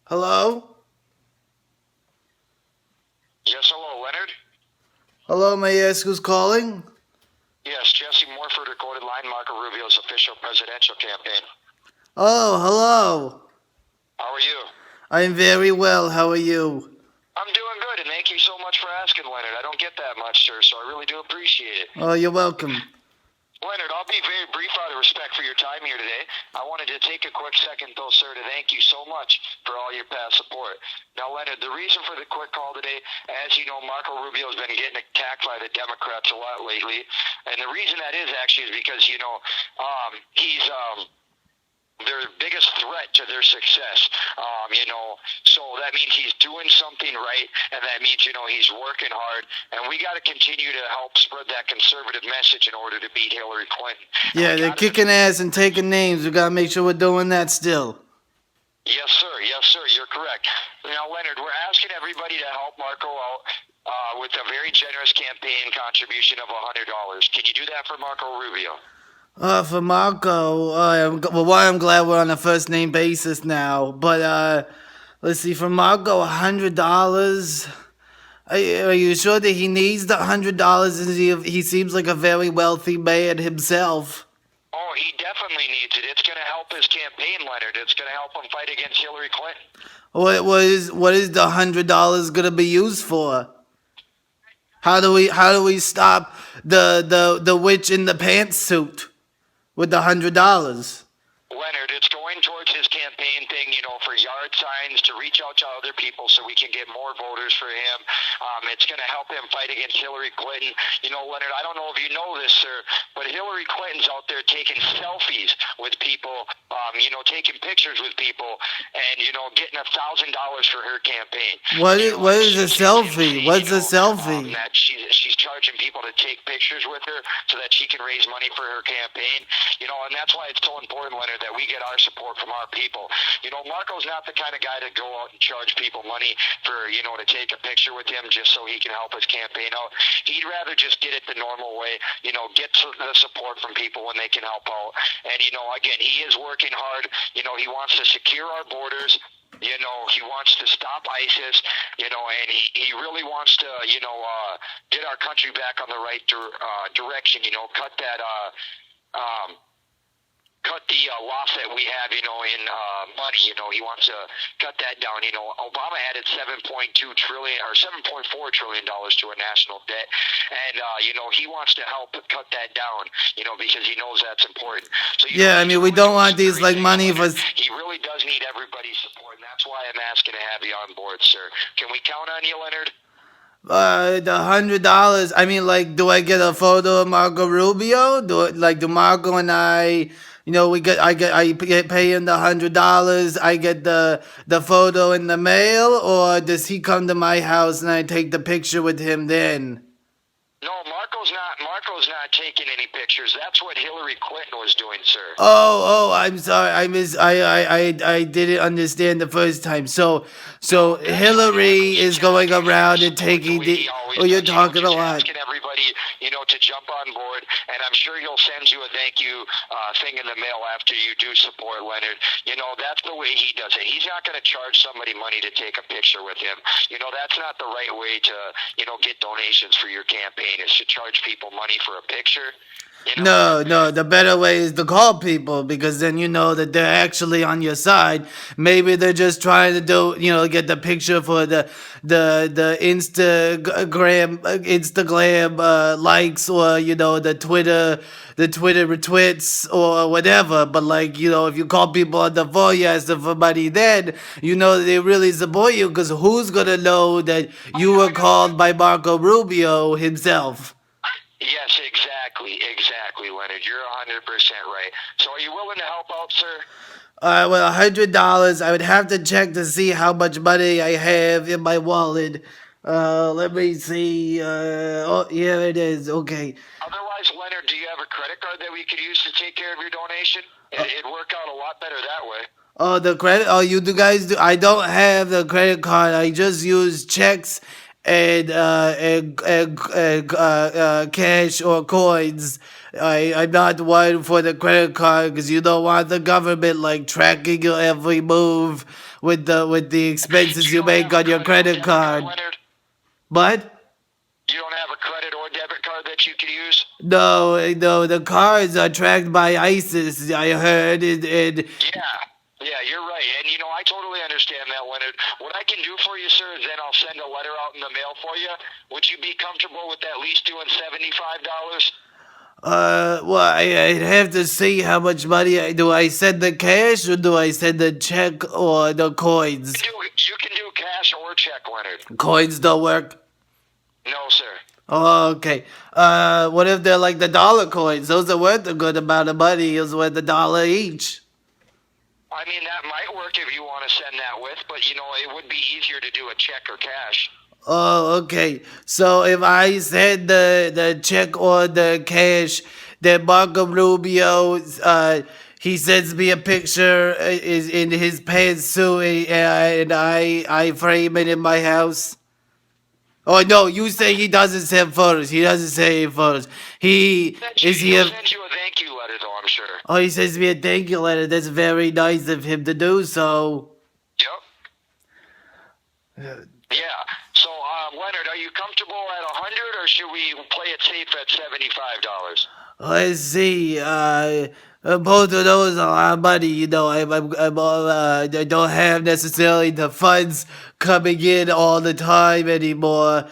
Hello? Yes, hello, Leonard. Hello, may I ask who's calling? Yes, Jesse Morford, recorded line, Marco Rubio's official presidential campaign. Oh, hello. How are you? I'm very well. How are you? I'm doing good, and thank you so much for asking, Leonard. I don't get that much, sir, so I really do appreciate it. Oh, you're welcome. Leonard, I'll be very brief out of respect for your time here today. I wanted to take a quick second, though, sir, to thank you so much for all your past support. Now, Leonard, the reason for the quick call today, as you know, Marco Rubio has been getting attacked by the Democrats a lot lately, and the reason that is actually is because, he's their biggest threat to their success. So that means he's doing something right, and that means, he's working hard, and we got to continue to help spread that conservative message in order to beat Hillary Clinton. Yeah, they're kicking ass and taking names. We gotta make sure we're doing that still. Yes, sir. Yes, sir. You're correct. Now, Leonard, we're asking everybody to help Marco out with a very generous campaign contribution of $100. Can you do that for Marco Rubio? For Marco, I'm glad we're on a first name basis now. But let's see, for Marco, $100. Are you sure that he needs the $100? He seems like a very wealthy man himself. Oh, he definitely needs it. It's going to help his campaign, Leonard. It's going to help him fight against Hillary Clinton. What is the $100 gonna be used for? How do we stop the witch in the pantsuit with the $100? Leonard, it's going towards his campaign thing, for yard signs to reach out to other people so we can get more voters for him. It's going to help him fight against Hillary Clinton. Leonard, I don't know if you know this, sir, but Hillary Clinton's out there taking selfies with people, taking pictures with people, and, getting $1,000 for her campaign. What is a selfie? What's a selfie? That she's charging people to take pictures with her so that she can raise money for her campaign. And that's why it's so important, Leonard, that we get our support from our people. Marco's not the kind of guy to go out and charge people money for, to take a picture with him just so he can help his campaign out. He'd rather just get it the normal way, get the support from people when they can help out. And, again, he is working hard. He wants to secure our borders. He wants to stop ISIS, and he really wants to, get our country back on the right direction, cut that, cut the loss that we have, in money. He wants to cut that down. Obama added $7.2 trillion or $7.4 trillion to our national debt, and he wants to help cut that down. Because he knows that's important. So yeah, we don't want these like money for. He really does need everybody's support, and that's why I'm asking to have you on board, sir. Can we count on you, Leonard? The $100. Do I get a photo of Marco Rubio? Do Marco and I? I pay him the $100. I get the photo in the mail, or does he come to my house and I take the picture with him then? No, Marco's not taking any pictures. That's what Hillary Clinton was doing, sir. Oh, I'm sorry. I didn't understand the first time. So Hillary is going around and taking the. Oh, you're talking a lot. Asking everybody, to jump on board, and I'm sure he'll send you a thank you thing in the mail after you do support Leonard. That's the way he does it. He's not going to charge somebody money to take a picture with him. That's not the right way to, get donations for your campaign, is to charge people money for a picture. No, the better way is to call people, because then you know that they're actually on your side. Maybe they're just trying to get the picture for the Instagram likes, or the Twitter retweets or whatever. But if you call people on the phone, you ask them for money, then they really support you, because who's gonna know that you were called by Marco Rubio himself? Yes, exactly, Leonard. You're 100% right. So are you willing to help out, sir? Well, $100. I would have to check to see how much money I have in my wallet. Let me see. Oh, yeah, it is. Okay. Otherwise, Leonard, do you have a credit card that we could use to take care of your donation? It'd work out a lot better that way. Oh, the credit? Oh, you guys do? I don't have the credit card. I just use checks and cash or coins. I'm not one for the credit card, because you don't want the government tracking your every move with the expenses you don't make have on a your credit or credit debit card, card. Leonard? But You don't have a credit or debit card that you could use? no, the cards are tracked by ISIS. I heard it. Yeah, you're right. And, I totally understand that, Leonard. What I can do for you, sir, is then I'll send a letter out in the mail for you. Would you be comfortable with at least doing $75? Well, I'd have to see how much money do I send the cash or do I send the check or the coins? You can do cash or check, Leonard. Coins don't work. No, sir. Oh, okay. What if they're like the dollar coins? Those are worth a good amount of money. It's worth $1 each. I mean, that might work if you want to send that with, but, it would be easier to do a check or cash. Oh, okay. So if I send the check or the cash, then Marco Rubio, he sends me a picture is in his pantsuit, and I frame it in my house. Oh no, you say he doesn't send photos. He doesn't send photos. He is he He'll a, send you a thank you letter, though, I'm sure. Oh, he sends me a thank you letter. That's very nice of him to do so. Yep. Yeah. So, Leonard, are you comfortable at 100, or should we play it safe at $75? Let's see. Both of those are a lot of money. I don't have necessarily the funds coming in all the time anymore.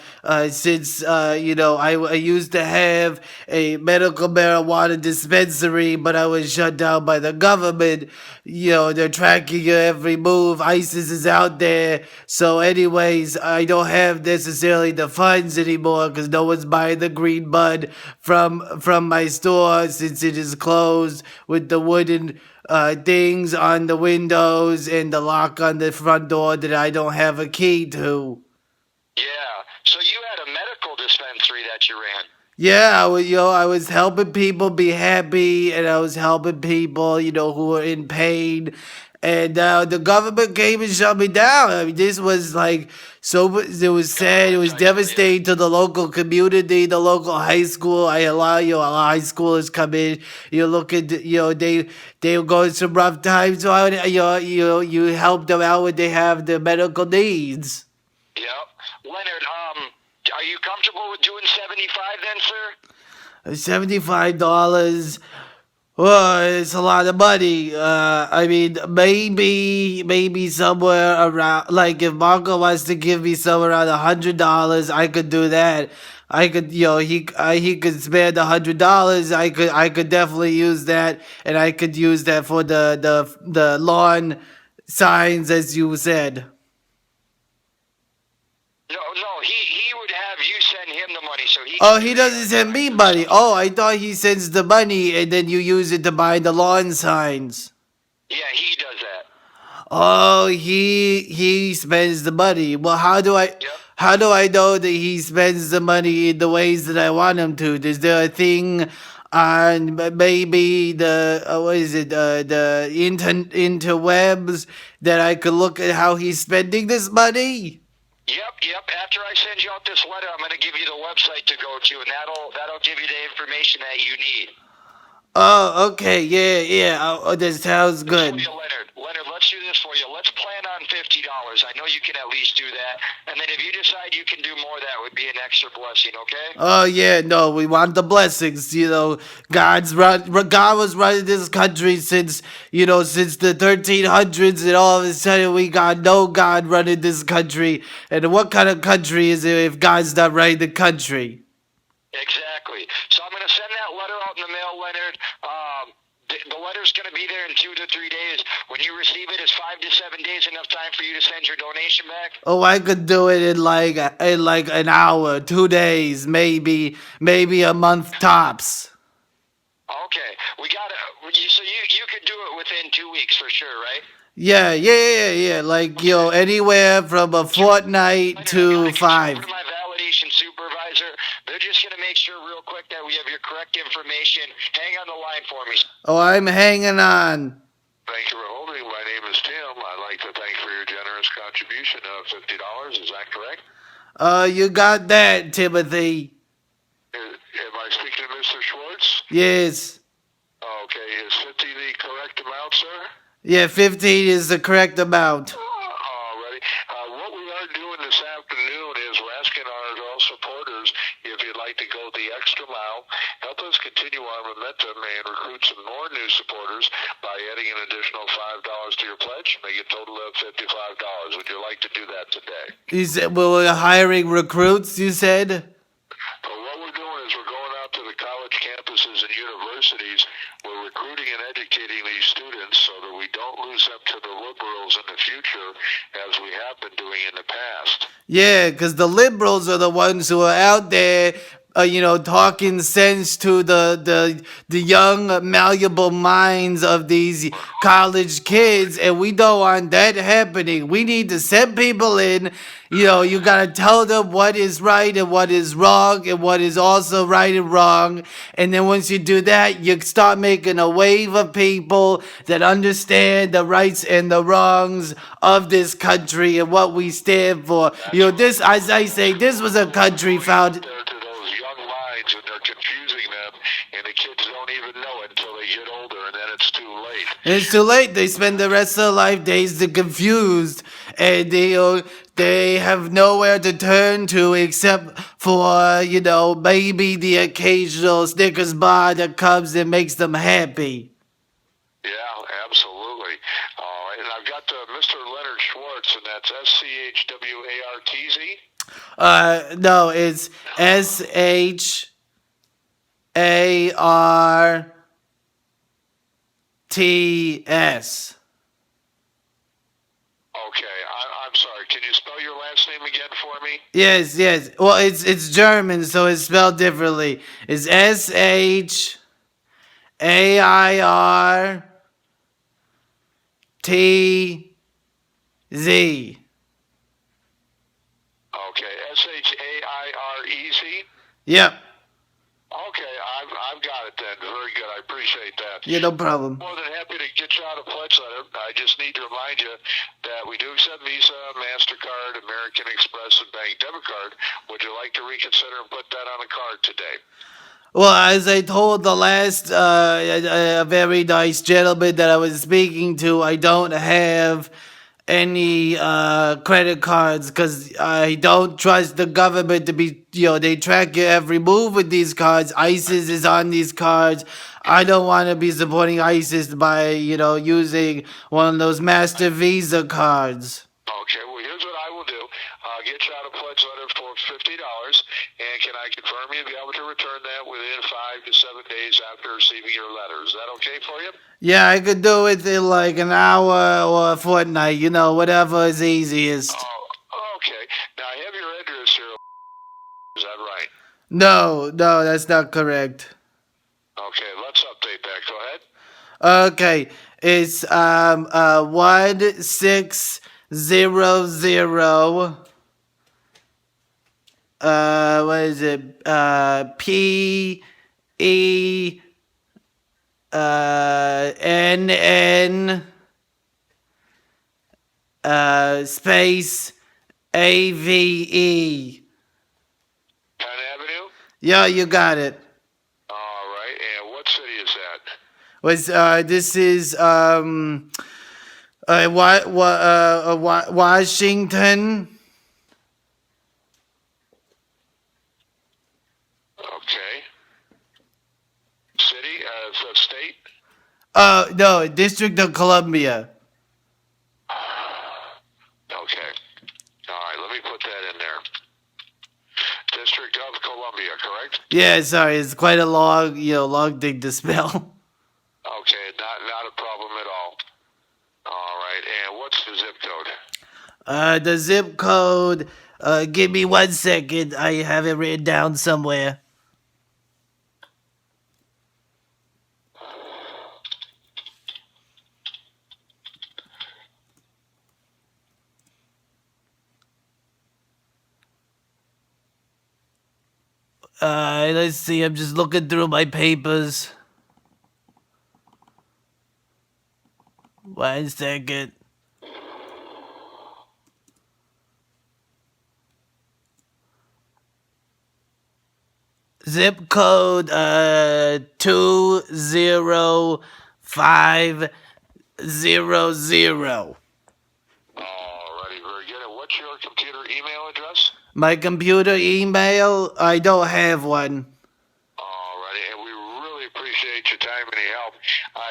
Since I used to have a medical marijuana dispensary, but I was shut down by the government. They're tracking your every move. ISIS is out there. So, anyways, I don't have necessarily the funds anymore because no one's buying the green bud from my store since it is closed with the wooden things on the windows and the lock on the front door that I don't have a key to. Yeah. So you had a medical dispensary that you ran. Yeah, I was helping people be happy, and I was helping people, who were in pain. And the government came and shut me down. I mean, this was like it was sad. It was devastating to the local community, the local high school. A lot of high schoolers come in. You look at, they were going through rough times. So you help them out when they have the medical needs. Yep. Leonard, are you comfortable with doing 75 then, sir? $75. Well, it's a lot of money. I mean, maybe somewhere around, like if Marco wants to give me somewhere around $100, I could do that. I could, he could spare the $100. I could definitely use that, and I could use that for the lawn signs, as you said. No, he would have you send him the money, so he. Oh, he doesn't send me money. Oh, I thought he sends the money and then you use it to buy the lawn signs. Yeah, he does that. Oh, he spends the money. Well, how do I know that he spends the money in the ways that I want him to? Is there a thing on maybe the the interwebs that I could look at how he's spending this money? Yep. After I send you out this letter, I'm going to give you the website to go to, and that'll give you the information that you need. Oh, okay, yeah. Oh, that sounds good. Leonard, let's do this for you. Let's plan on $50. I know you can at least do that, and then if you decide you can do more, that would be an extra blessing. Okay? Oh yeah, no, we want the blessings. God was running this country since the 1300s, and all of a sudden we got no God running this country. And what kind of country is it if God's not running the country? Exactly. So I'm going to send that letter out in the mail, Leonard. The letter's going to be there in 2 to 3 days. When you receive it, is 5 to 7 days enough time for you to send your donation back? Oh, I could do it in like an hour, 2 days, maybe a month tops. Okay, we got it. So you could do it within 2 weeks for sure, right? Yeah. Like anywhere from a fortnight to 5. My validation supervisor. They're just going to make sure real quick that we have your correct information. Hang on the line for me. Oh, I'm hanging on. Thank you for holding. My name is Tim. I'd like to thank for your generous contribution of $50. Is that correct? You got that, Timothy. Am I speaking to Mr. Schwartz? Yes. Okay, is 50 the correct amount, sir? Yeah, 15 is the correct amount. continue our momentum and recruit some more new supporters by adding an additional $5 to your pledge, make it a total of $55. Would you like to do that today? You said we were hiring recruits, you said? But what we're doing is we're going out to the college campuses and universities. We're recruiting and educating these students so that we don't lose them to the liberals in the future as we have been doing in the past. Yeah, because the liberals are the ones who are out there, talking sense to the young, malleable minds of these college kids, and we don't want that happening. We need to send people in. You gotta tell them what is right and what is wrong, and what is also right and wrong. And then once you do that, you start making a wave of people that understand the rights and the wrongs of this country and what we stand for. This, as I say, this was a country founded. To those young minds, and they're confusing them, and the kids don't even know it until they get older, and then it's too late. It's too late. They spend the rest of their life dazed and confused, and they have nowhere to turn to except for maybe the occasional Snickers bar that comes and makes them happy. Yeah, absolutely. All right, and I've got Mr. Leonard Schwartz, and that's SCHWARTZ. No, it's SHARTS. Okay, I'm sorry. Can you spell your last name again for me? Yes. Well, it's German, so it's spelled differently. It's SHAIRTZ. Okay, SHAIREZ. Yep. Okay, I've got it then. Very good. I appreciate that. Yeah, no problem. More than happy to get you out a pledge letter. I just need to remind you that we do accept Visa, MasterCard, American Express, and bank debit card. Would you like to reconsider and put that on a card today? Well, as I told the last a very nice gentleman that I was speaking to, I don't have any credit cards because I don't trust the government to be, they track your every move with these cards. ISIS is on these cards. I don't want to be supporting ISIS by, using one of those Master Visa cards. Okay, well, here's what I will do. I'll get you out a pledge letter for $50, and can I confirm you'll be able to return that within 5 to 7 days after receiving your letter? Is that okay for you? Yeah, I could do it in like an hour or a fortnight, whatever is easiest. Oh, okay. Now, I have your address here. Is that right? No, that's not correct. Okay, let's update that. Go ahead. Okay, it's 1600 what is it? PENN space AVE. Penn Avenue? Yeah, you got it. All right, and what city is that? This is Washington. Okay. City, state? No, District of Columbia. Okay. All right, let me put that in there. District of Columbia, correct? Yeah, sorry, it's quite a long thing to spell. Okay, not a problem at all. All right, and what's the zip code? The zip code, give me 1 second. I have it written down somewhere. Let's see, I'm just looking through my papers. 1 second. Zip code 20500. Alrighty, very good. And what's your computer email address? My computer email, I don't have one. Alrighty, and we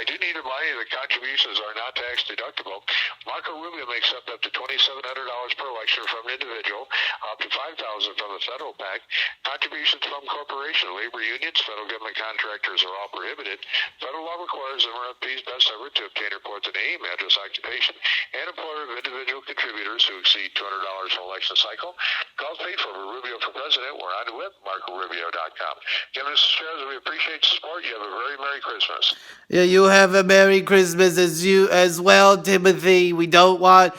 do need to remind you that contributions are not tax deductible. Marco Rubio makes up to $2,700 per election from an individual, up to $5,000 from the federal PAC. Contributions from corporation, labor unions, federal government contractors are all prohibited. Federal law requires an RFP's best effort to obtain reports of name, address, occupation, and employer of individual contributors who exceed $200 per election cycle. Calls paid for Rubio for president. We're on the web, MarcoRubio.com. Kevin, Mr. Shares, we appreciate the support. You have a very Merry Christmas. Yeah, you have a Merry Christmas as well, Timothy. We don't want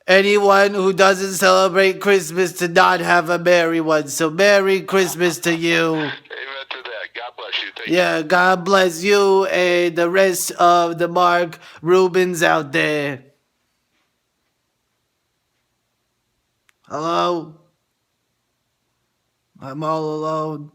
anyone who doesn't celebrate Christmas to not have a merry one. So Merry Christmas to you. Amen to that. God bless you. Thank Yeah, God bless you and the rest of the Mark Rubens out there. Hello? I'm all alone.